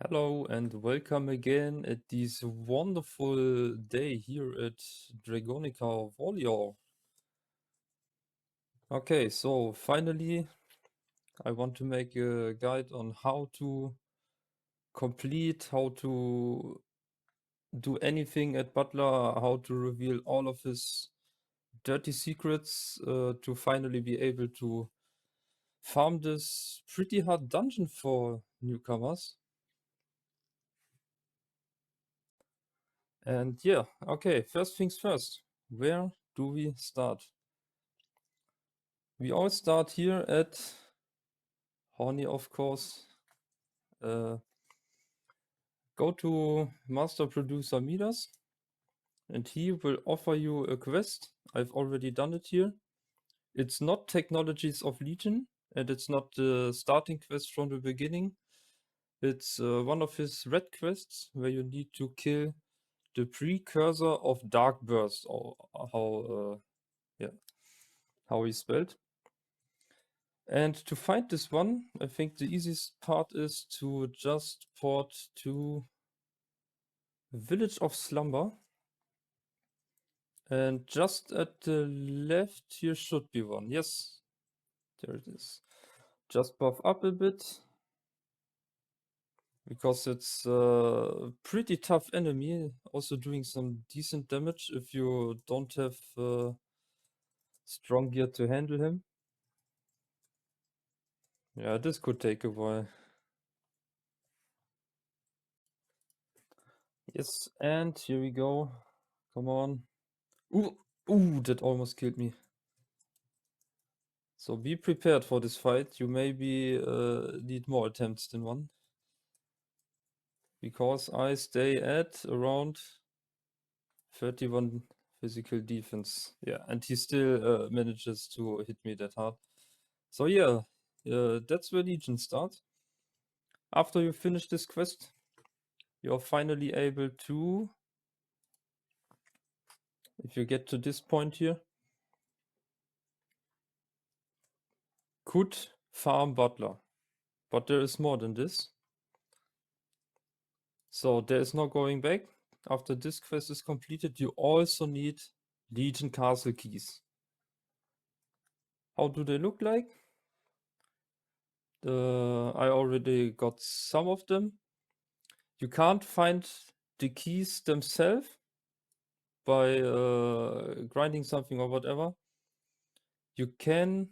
Hello and welcome again at this wonderful day here at Dragonica Volia. Okay, so finally I want to make a guide on how to complete, how to do anything at Butler, how to reveal all of his dirty secrets to finally be able to farm this pretty hard dungeon for newcomers. And yeah, okay, first things first. Where do we start? We all start here at Horny, of course. Go to Master Producer Midas, and he will offer you a quest. I've already done it here. It's not Technologies of Legion, and it's not the starting quest from the beginning. It's one of his red quests where you need to kill the precursor of Dark Burst, or how he's spelled. And to find this one, I think the easiest part is to just port to Village of Slumber. And just at the left here should be one. Yes, there it is. Just buff up a bit. Because it's a pretty tough enemy. Also doing some decent damage if you don't have strong gear to handle him. Yeah, this could take a while. Yes, and here we go. Come on. Ooh, that almost killed me. So be prepared for this fight. You maybe need more attempts than one. Because I stay at around 31 physical defense. Yeah, and he still manages to hit me that hard. So yeah, that's where Legion starts. After you finish this quest, you're finally able to, if you get to this point here, could farm Butler. But there is more than this. So there is no going back. After this quest is completed, you also need Legion Castle keys. How do they look like? I already got some of them. You can't find the keys themselves by grinding something or whatever. You can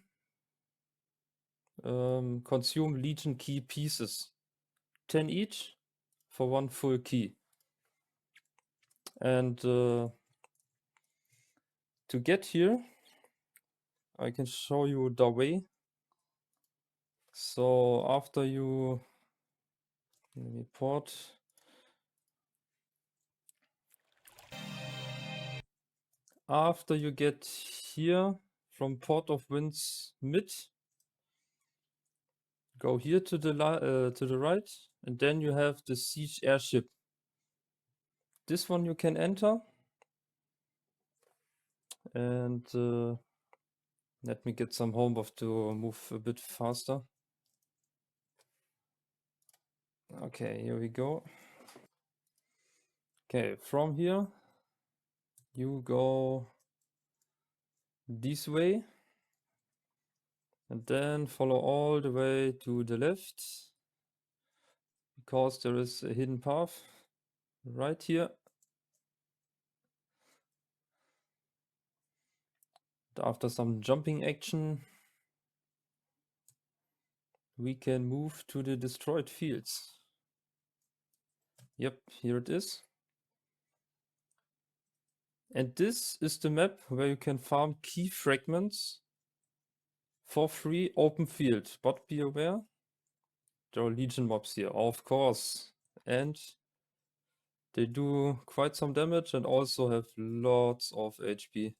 consume Legion key pieces, 10 each for one full key. And to get here, I can show you the way. So after you, let me port. After you get here from Port of Winds mid, go here to the right, and then you have the siege airship. This one you can enter, and let me get some home buff to move a bit faster. Okay, here we go. Okay, from here you go this way and then follow all the way to the left, because there is a hidden path right here. After some jumping action, we can move to the destroyed fields. Yep, here it is. And this is the map where you can farm key fragments for free, open field. But be aware, there are Legion mobs here, of course. And they do quite some damage and also have lots of HP.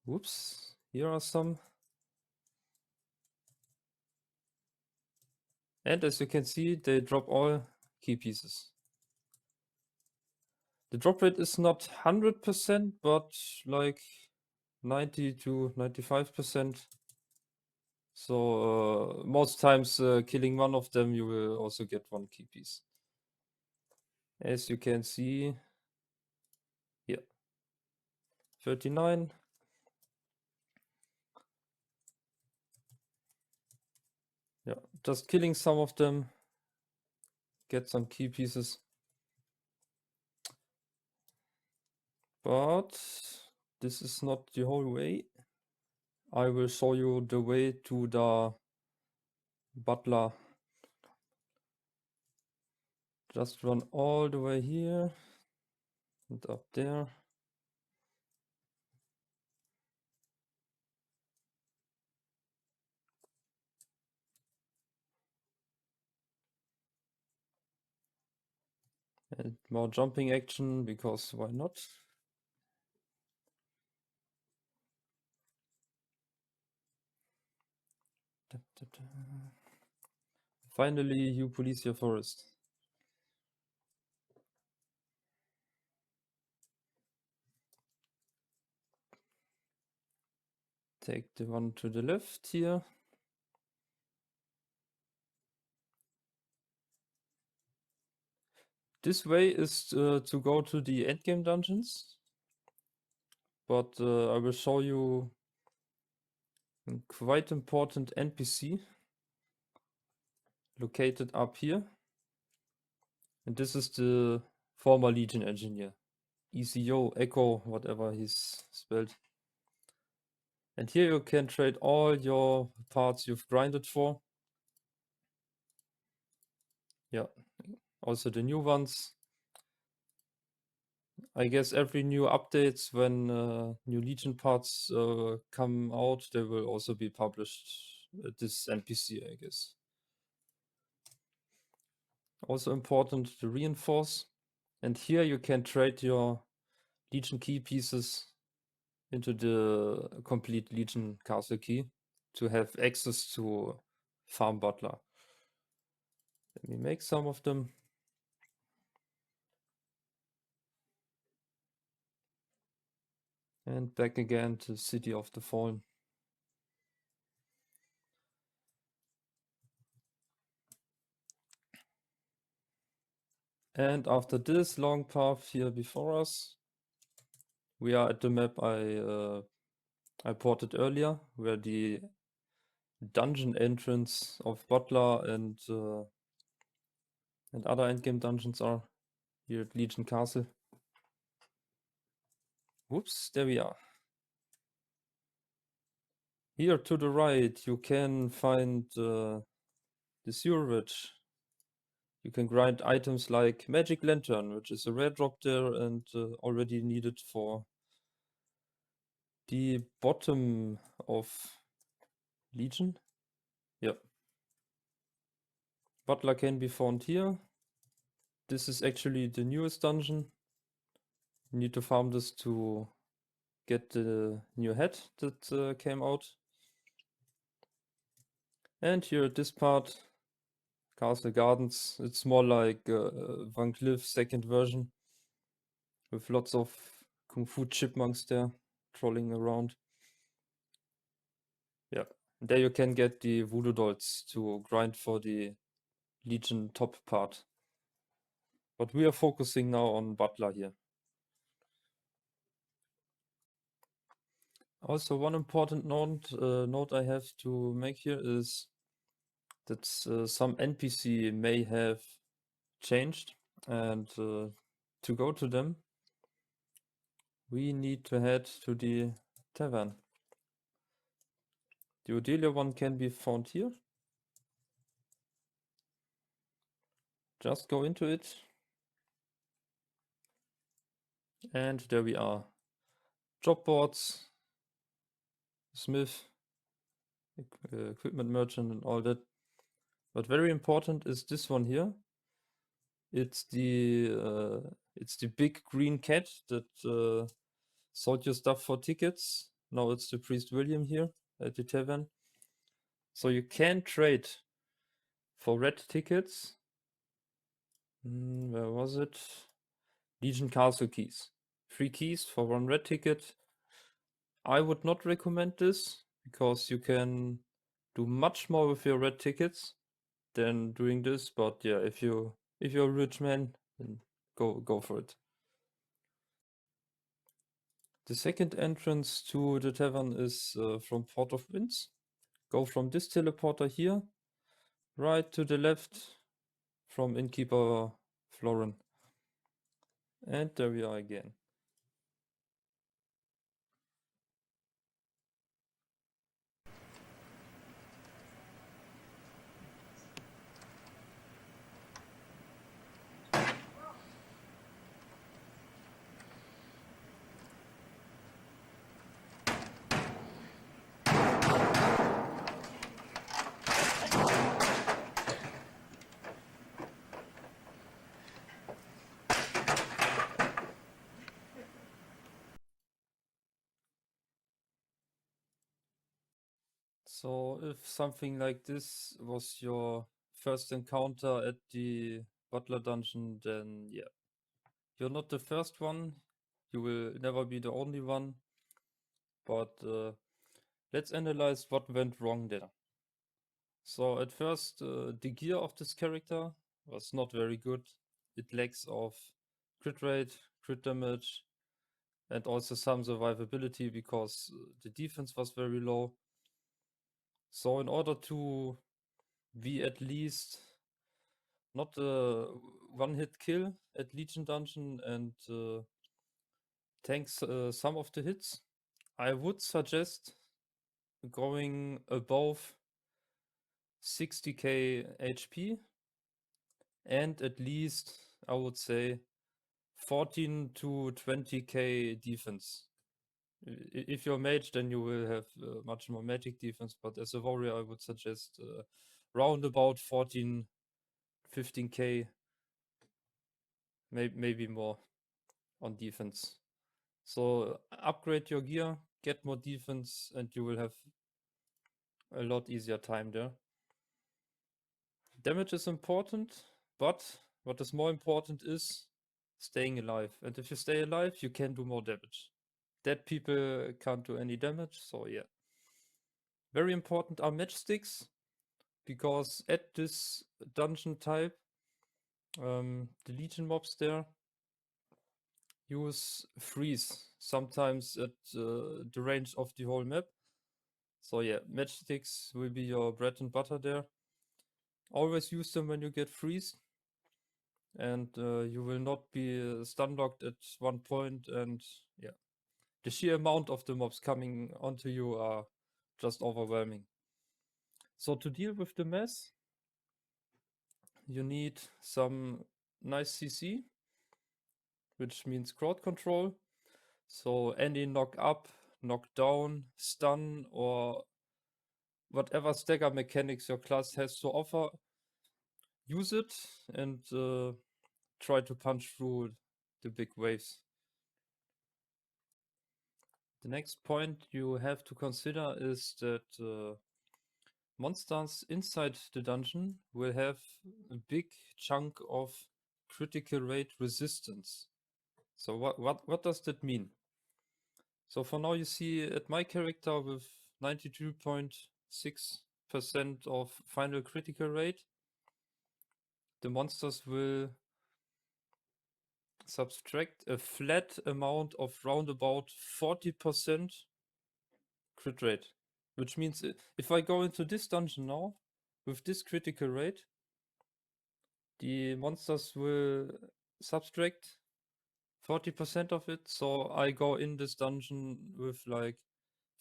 Whoops, here are some. And as you can see, they drop all key pieces. The drop rate is not 100%, but like 90 to 95%. So most times killing one of them, you will also get one key piece. As you can see here, 39. Yeah, just killing some of them, get some key pieces. But this is not the whole way. I will show you the way to the Butler. Just run all the way here and up there. And more jumping action, because why not? Finally, you police your forest. Take the one to the left here. This way is to go to the endgame dungeons, but I will show you a quite important NPC located up here. And this is the former Legion engineer. ECO, Echo, whatever he's spelled. And here you can trade all your parts you've grinded for. Yeah, also the new ones. I guess every new updates, when new Legion parts come out, they will also be published at this NPC, I guess. Also important to reinforce. And here you can trade your Legion key pieces into the complete Legion castle key to have access to Farm Butler. Let me make some of them. And back again to City of the Fallen. And after this long path here before us, we are at the map I ported earlier, where the dungeon entrance of Butler and other endgame dungeons are, here at Legion Castle. Whoops, there we are. Here to the right, you can find the sewerage. You can grind items like Magic Lantern, which is a rare drop there and already needed for the bottom of Legion. Yep. Butler can be found here. This is actually the newest dungeon. You need to farm this to get the new head that came out. And here at this part, Castle Gardens, it's more like Van Cleef second version, with lots of Kung Fu chipmunks there trolling around. Yeah, there you can get the voodoo dolls to grind for the Legion top part. But we are focusing now on Butler here. Also, one important note I have to make here is that some NPC may have changed, and to go to them, we need to head to the tavern. The Odelia one can be found here. Just go into it. And there we are. Job boards, smith, equipment merchant and all that. But very important is this one here. It's the big green cat that sold your stuff for tickets. Now it's the priest William here at the tavern. So you can trade for red tickets. Where was it? Legion Castle keys. 3 keys for 1 red ticket. I would not recommend this, because you can do much more with your red tickets than doing this, but yeah, if you're a rich man, then go for it. The second entrance to the tavern is from Port of Winds. Go from this teleporter here, right to the left from Innkeeper Florin. And there we are again. So if something like this was your first encounter at the Butler dungeon, then yeah, you're not the first one. You will never be the only one. But let's analyze what went wrong there. So at first, the gear of this character was not very good. It lacks of crit rate, crit damage, and also some survivability because the defense was very low. So in order to be at least not a one-hit kill at Legion Dungeon and tanks some of the hits, I would suggest going above 60k HP and at least, I would say, 14 to 20k defense. If you're a mage, then you will have much more magic defense, but as a warrior, I would suggest round about 14, 15k, maybe more on defense. So upgrade your gear, get more defense, and you will have a lot easier time there. Damage is important, but what is more important is staying alive. And if you stay alive, you can do more damage. Dead people can't do any damage, so yeah. Very important are matchsticks, because at this dungeon type, the Legion mobs there use freeze, sometimes at the range of the whole map. So yeah, matchsticks will be your bread and butter there. Always use them when you get freeze, and you will not be stun locked at one point, and yeah, the sheer amount of the mobs coming onto you are just overwhelming. So to deal with the mess, you need some nice CC, which means crowd control. So any knock up, knock down, stun, or whatever stagger mechanics your class has to offer, use it and try to punch through the big waves. The next point you have to consider is that monsters inside the dungeon will have a big chunk of critical rate resistance. So what does that mean? So for now you see at my character with 92.6% of final critical rate, the monsters will subtract a flat amount of roundabout 40% crit rate. Which means if I go into this dungeon now with this critical rate, the monsters will subtract 40% of it. So I go in this dungeon with like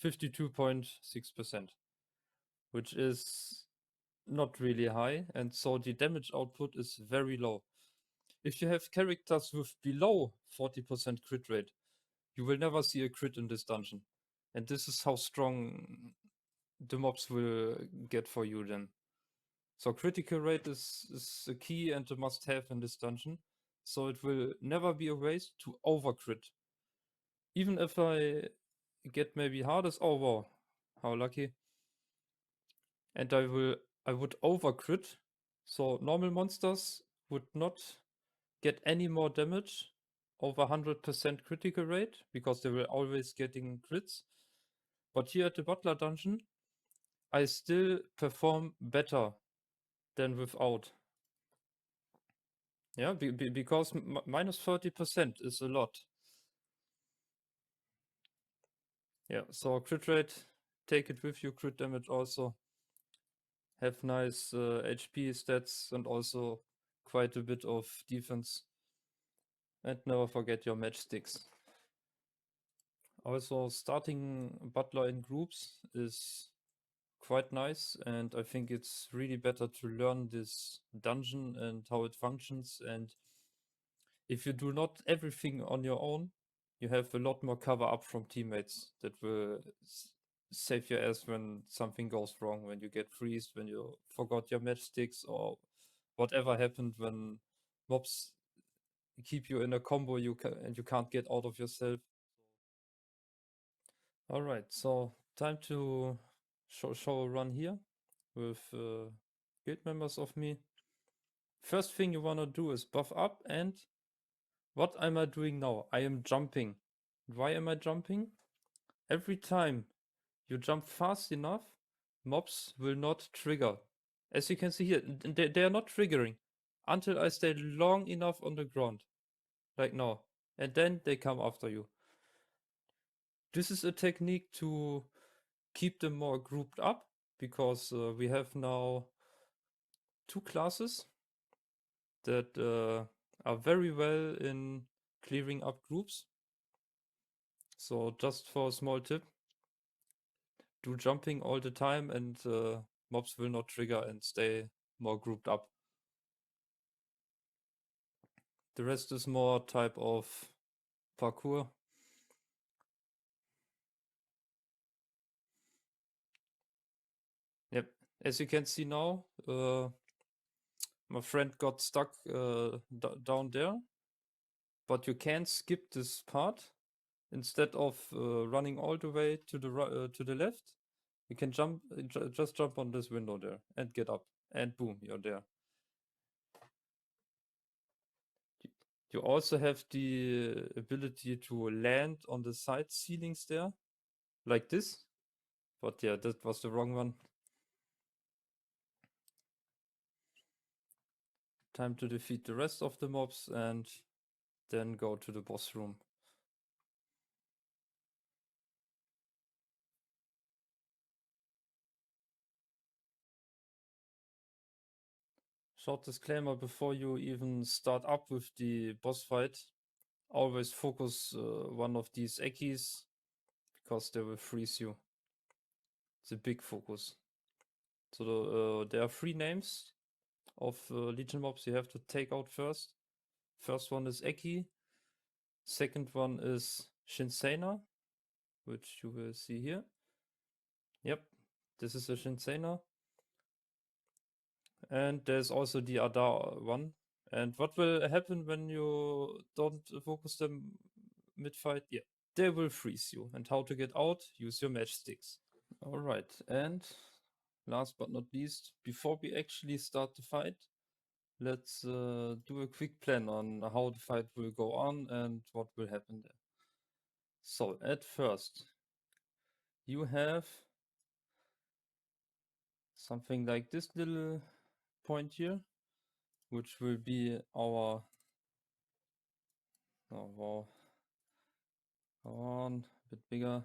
52.6%, which is not really high. And so the damage output is very low. If you have characters with below 40% crit rate, you will never see a crit in this dungeon. And this is how strong the mobs will get for you then. So critical rate is a key and a must-have in this dungeon. So it will never be a waste to overcrit. Even if I get maybe hardest, oh wow, how lucky. And I would overcrit. So normal monsters would not get any more damage over 100% critical rate because they were always getting crits. But here at the Butler dungeon, I still perform better than without. Yeah, because minus 30% is a lot. Yeah, so crit rate, take it with you, crit damage also. Have nice HP stats and also quite a bit of defense. And never forget your matchsticks. Also, starting Butler in groups is quite nice, and I think it's really better to learn this dungeon and how it functions. And if you do not everything on your own, you have a lot more cover up from teammates that will save your ass when something goes wrong, when you get freezed, when you forgot your matchsticks, or whatever happened when mobs keep you in a combo and you can't get out of yourself. All right, so time to show a run here with guild members of me. First thing you want to do is buff up, and what am I doing now? I am jumping. Why am I jumping? Every time you jump fast enough, mobs will not trigger. As you can see here, they are not triggering until I stay long enough on the ground, like now. And then they come after you. This is a technique to keep them more grouped up, because we have now 2 classes that are very well in clearing up groups. So just for a small tip, do jumping all the time and mobs will not trigger and stay more grouped up. The rest is more type of parkour. Yep, as you can see now, my friend got stuck down there, but you can skip this part. Instead of running all the way to the left, you can just jump on this window there and get up, and boom, you're there. You also have the ability to land on the side ceilings there, like this. But yeah, that was the wrong one. Time to defeat the rest of the mobs and then go to the boss room. Short disclaimer before you even start up with the boss fight. Always focus one of these Ekis, because they will freeze you. It's a big focus. So there are 3 names of Legion mobs you have to take out first. First one is Eki. Second one is Shinsena, which you will see here. Yep, this is a Shinsena. And there's also the Adar one. And what will happen when you don't focus them mid-fight? Yeah, they will freeze you. And how to get out? Use your matchsticks. Alright, and last but not least, before we actually start the fight, let's do a quick plan on how the fight will go on and what will happen there. So, at first, you have something like this little point here, which will be our... Oh, wow. Come on, a bit bigger.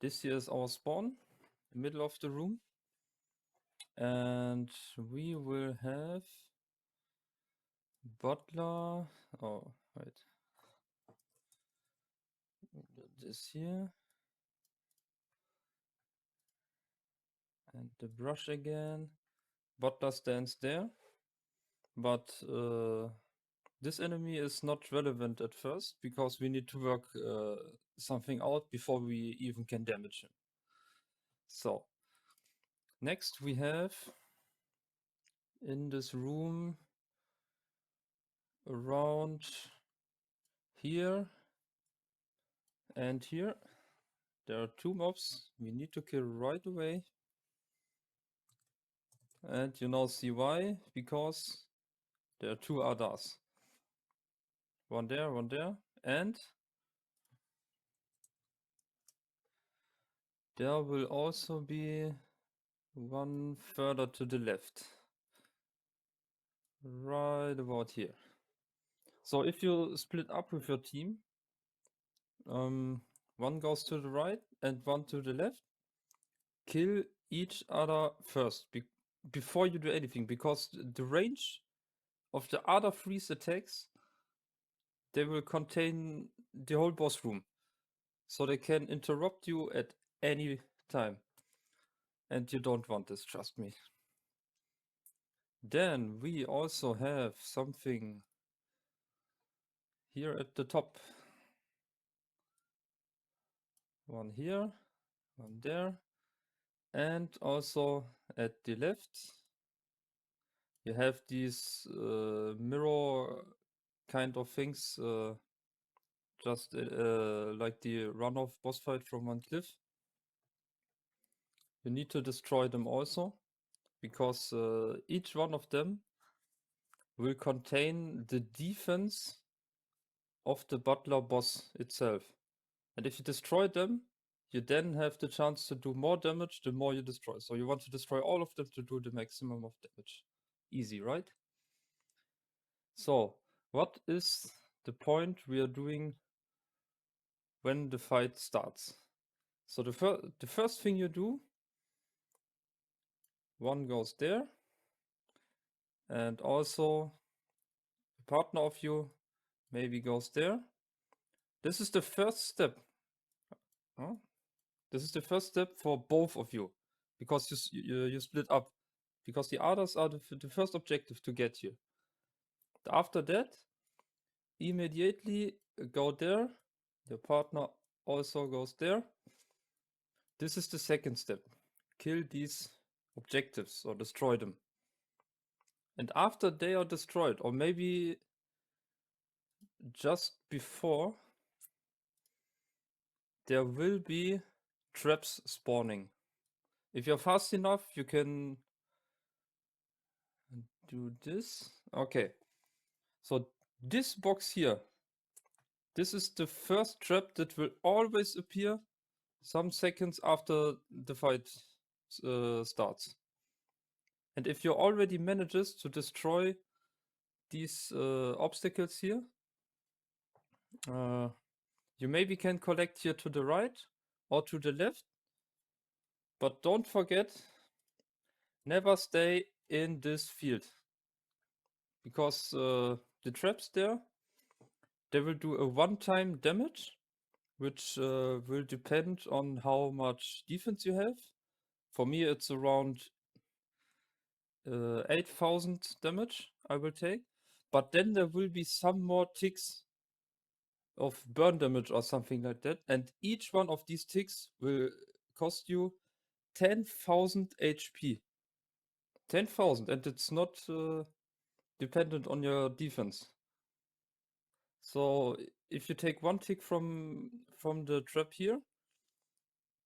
This here is our spawn, in the middle of the room. And we will have Butler. Oh, wait. This here. And the brush again. Butler stands there. But this enemy is not relevant at first, because we need to work something out before we even can damage him. So, next we have in this room around here and here, there are 2 mobs we need to kill right away. And you now see why, because there are 2 others. One there, and there will also be one further to the left. Right about here. So if you split up with your team, one goes to the right and one to the left, kill each other first before you do anything, because the range of the other freeze attacks, they will contain the whole boss room. So they can interrupt you at any time. And you don't want this, trust me. Then we also have something here at the top. One here, one there. And also at the left, you have these mirror kind of things, just like the runoff boss fight from one cliff. You need to destroy them also, because each one of them will contain the defense of the Butler boss itself. And if you destroy them, you then have the chance to do more damage the more you destroy. So you want to destroy all of them to do the maximum of damage. Easy, right? So, what is the point we are doing when the fight starts? So the first thing you do, one goes there, and also a partner of you maybe goes there. This is the first step. Huh? This is the first step for both of you, because you split up, because the others are the first objective to get you. After that, immediately go there. Your partner also goes there. This is the second step. Kill these objectives or destroy them. And after they are destroyed, or maybe just before, there will be traps spawning. If you're fast enough, you can do this. Okay. So this box here, this is the first trap that will always appear some seconds after the fight starts. And if you already manages to destroy these obstacles here, you maybe can collect here to the right or to the left. But don't forget, never stay in this field. Because the traps there, they will do a one-time damage, which will depend on how much defense you have. For me, it's around 8,000 damage I will take. But then there will be some more ticks of burn damage or something like that. And each one of these ticks will cost you 10,000 HP. 10,000, and it's not dependent on your defense. So if you take one tick from the trap here,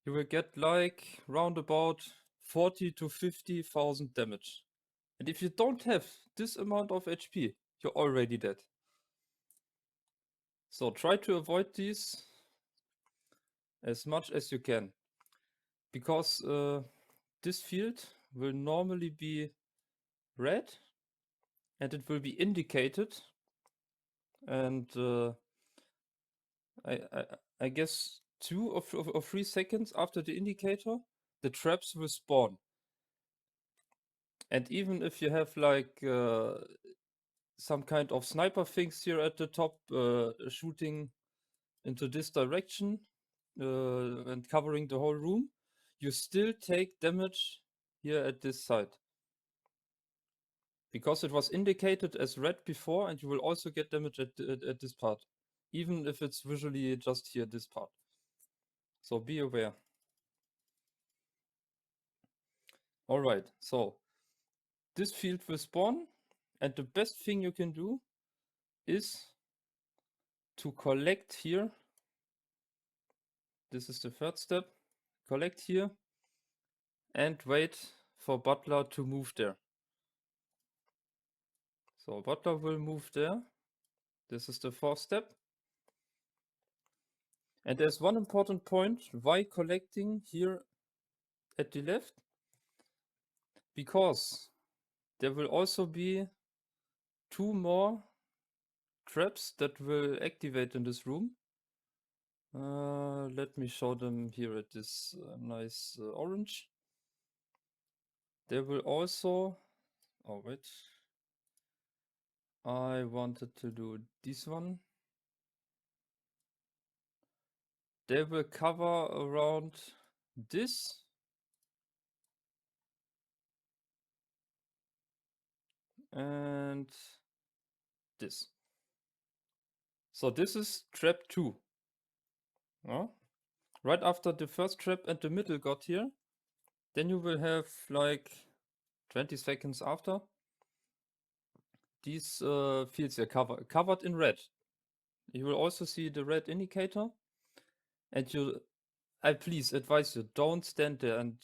you will get like round about 40 to 50,000 damage. And if you don't have this amount of HP, you're already dead. So try to avoid these as much as you can, because this field will normally be red and it will be indicated, and I guess 2 or 3 seconds after the indicator, the traps will spawn. And even if you have like some kind of sniper things here at the top shooting into this direction and covering the whole room, you still take damage here at this side. Because it was indicated as red before, and you will also get damage at this part. Even if it's visually just here, this part. So be aware. Alright, so this field will spawn, and the best thing you can do is to collect here. This is the third step. Collect here and wait for Butler to move there. So Butler will move there. This is the fourth step. And there's one important point why collecting here at the left, because there will also be 2 more traps that will activate in this room. Let me show them here at this nice orange. There will also, oh wait, I wanted to do this one. They will cover around this. And this. So this is trap 2. Right after the first trap and the middle got here, then you will have like 20 seconds after these fields are covered in red. You will also see the red indicator, and I please advise you, don't stand there, and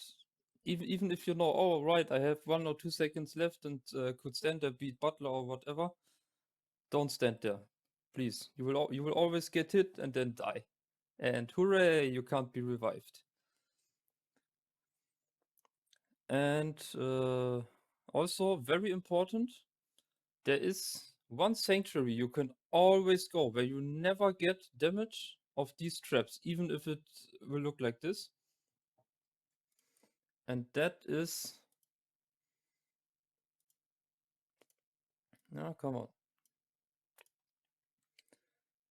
even if you know, oh right, I have 1 or 2 seconds left and could stand there, beat Butler or whatever, don't stand there, please. You will always get hit and then die, and hooray, you can't be revived. And also very important, there is one sanctuary you can always go where you never get damage of these traps, even if it will look like this. And that is, now come on.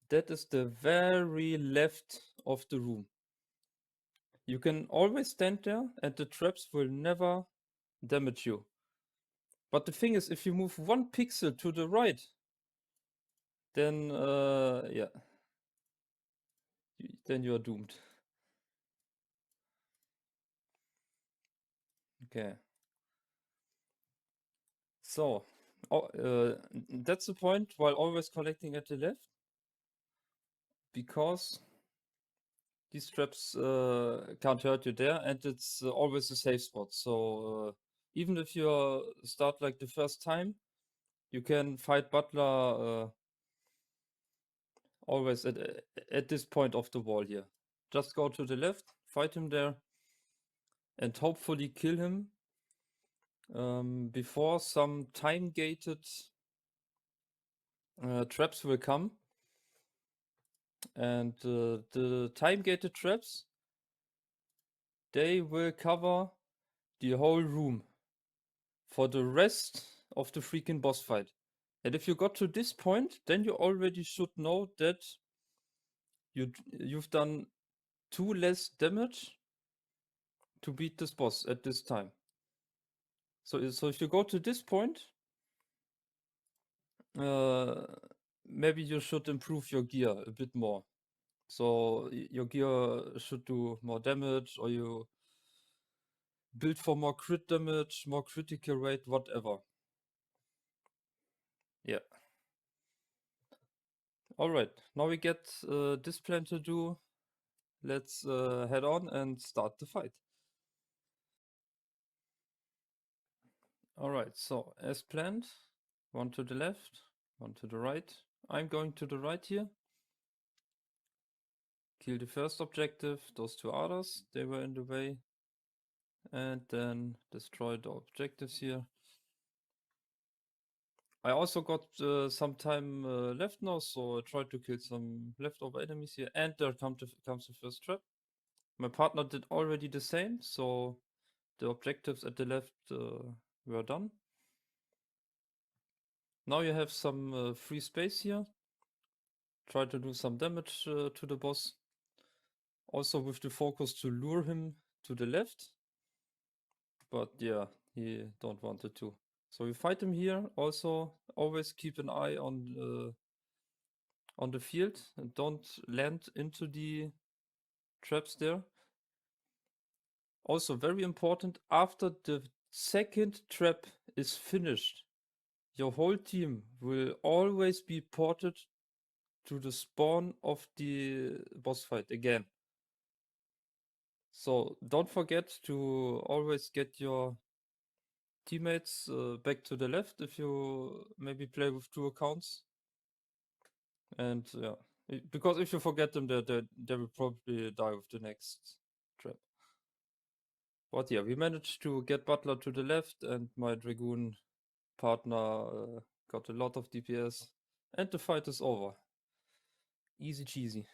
That is the very left of the room. You can always stand there and the traps will never damage you. But the thing is, if you move 1 pixel to the right, then yeah, then you are doomed. Okay. So, that's the point while always collecting at the left, because these traps can't hurt you there, and it's always a safe spot. So even if you start like the first time, you can fight Butler always at this point of the wall here. Just go to the left, fight him there, and hopefully kill him before some time-gated traps will come. And the time-gated traps, they will cover the whole room for the rest of the freaking boss fight. And if you got to this point, then you already should know that you've done 2 less damage to beat this boss at this time. So if you go to this point, maybe you should improve your gear a bit more. So your gear should do more damage, or you build for more crit damage, more critical rate, whatever. Yeah. Alright, now we get this plan to do. Let's head on and start the fight. Alright, so as planned, 1 to the left, 1 to the right. I'm going to the right here. Kill the first objective, those 2 others, they were in the way. And then destroy the objectives here. I also got some time left now, so I tried to kill some leftover enemies here. And there comes the first trap. My partner did already the same, so the objectives at the left were done. Now you have some free space here. Try to do some damage to the boss. Also with the focus to lure him to the left. But yeah, he don't want it to. So we fight him here. Also, always keep an eye on the field and don't land into the traps there. Also very important, after the second trap is finished, your whole team will always be ported to the spawn of the boss fight again. So don't forget to always get your teammates back to the left if you maybe play with 2 accounts. And yeah, Because if you forget them, they will probably die with the next trap. But yeah, we managed to get Butler to the left, and my Dragoon partner got a lot of DPS, and the fight is over. Easy cheesy.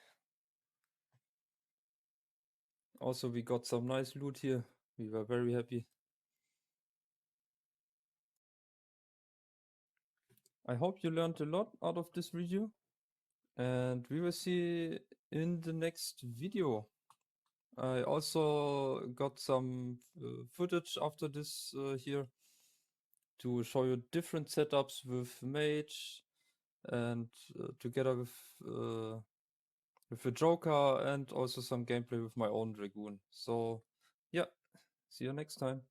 Also, we got some nice loot here. We were very happy. I hope you learned a lot out of this video, and we will see in the next video. I also got some footage after this here to show you different setups with Mage and together with the Joker, and also some gameplay with my own Dragoon. So yeah, see you next time.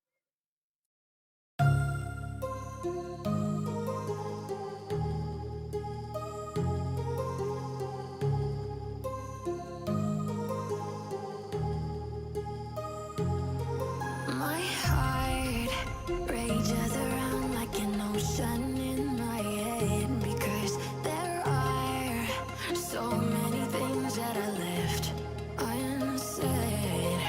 My heart rages around like an ocean in my head, because there are so many things that I left unsaid.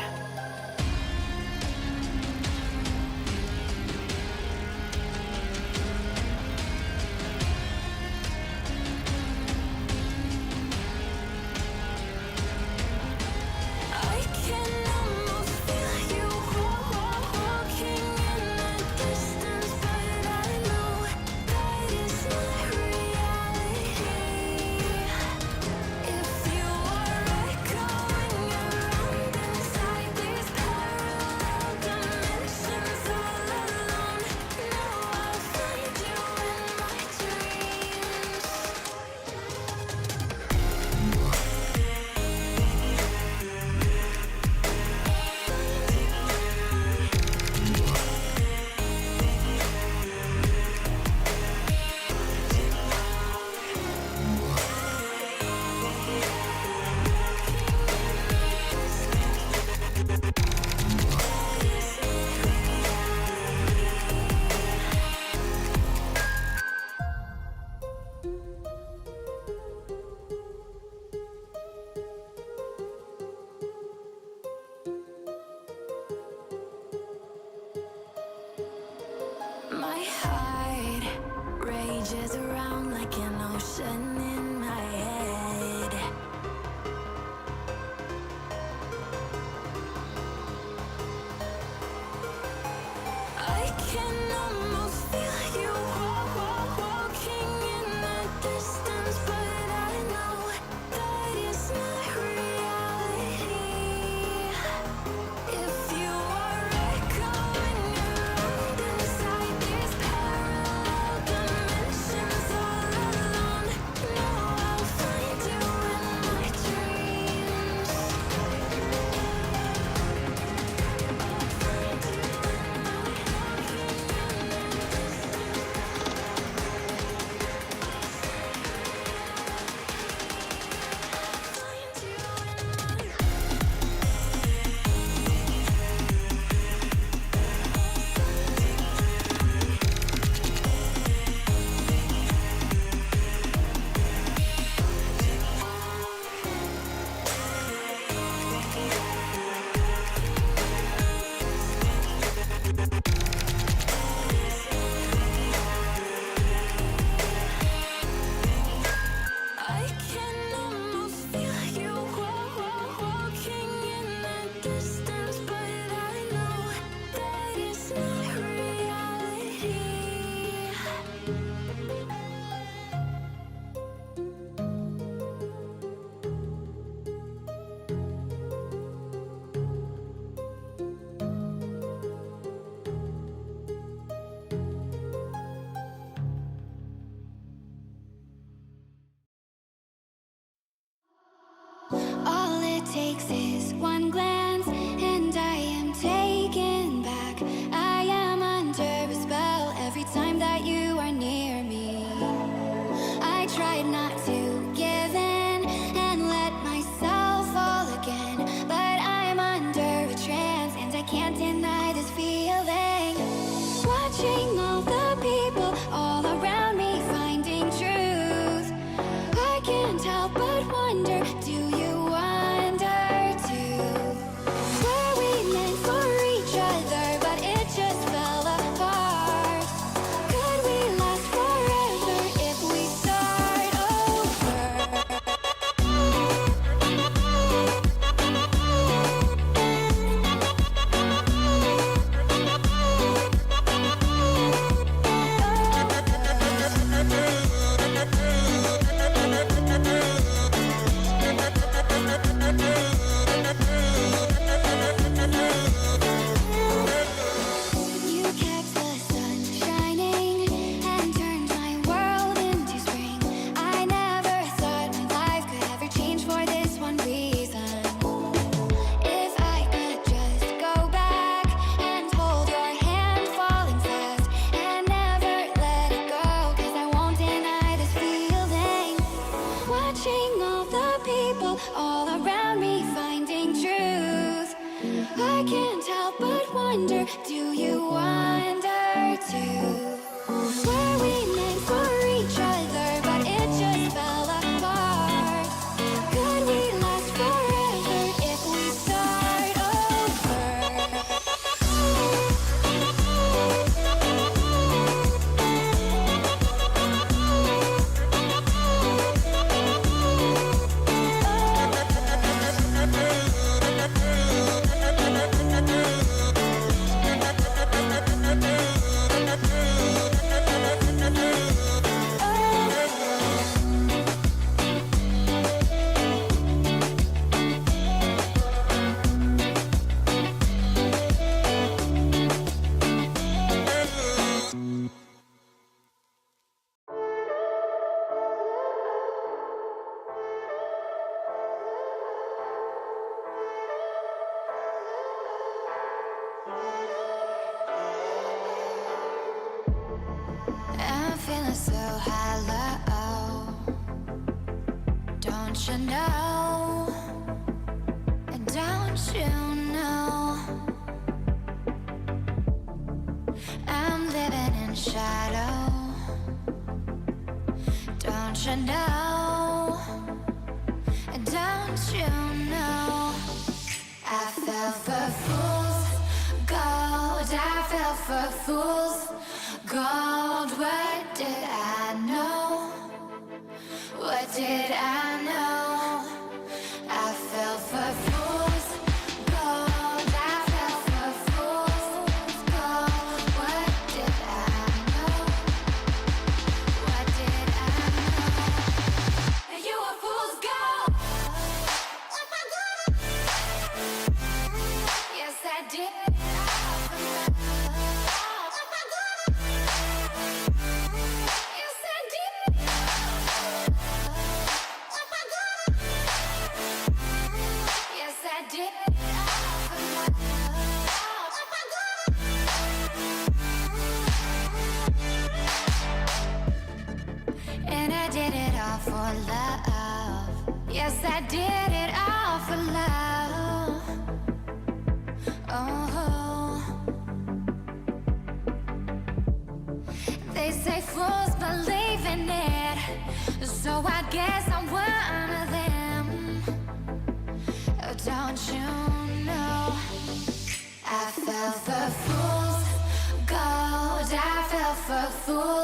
I can almost feel you walking in the distance, but I know that is not reality. If you are echoing around inside these parallel dimensions all alone, know I'll find you in my dreams. My heart rages around like an ocean in my head. I can almost feel you walking in the distance, but I know that is not reality. If you are echoing around inside these parallel dimensions all alone, know I'll find you in my dreams. I can almost feel you walking in the distance, but I know that is not reality. All it takes is one glance, and I am taken back. I am under a spell every time that you are near me. I tried not to give in and let myself fall again, but I'm under a trance, and I can't deny this feeling. Watching all the people all around me finding truth, I can't help but wonder wonder, do you wonder too? Were we meant for each other, but it just fell apart? Could we last forever if we start over? I'm feeling so hollow, don't you know? And don't you know? I'm living in shadow, don't you know? And don't you know? I fell for fool's gold, I fell for fool's gold. What did I know? What did I know? I fell for fool's gold, I fell for fool's gold. What did I know? What did I know? You were fool's gold. Yes, I did. Yes, I did. Yes, I did. And I did it all for love. Yes, I did it all for love. Oh, they say fools believe in it, so I guess I'm one of them. Oh, don't you know? I fell for fool's gold, I fell for fool's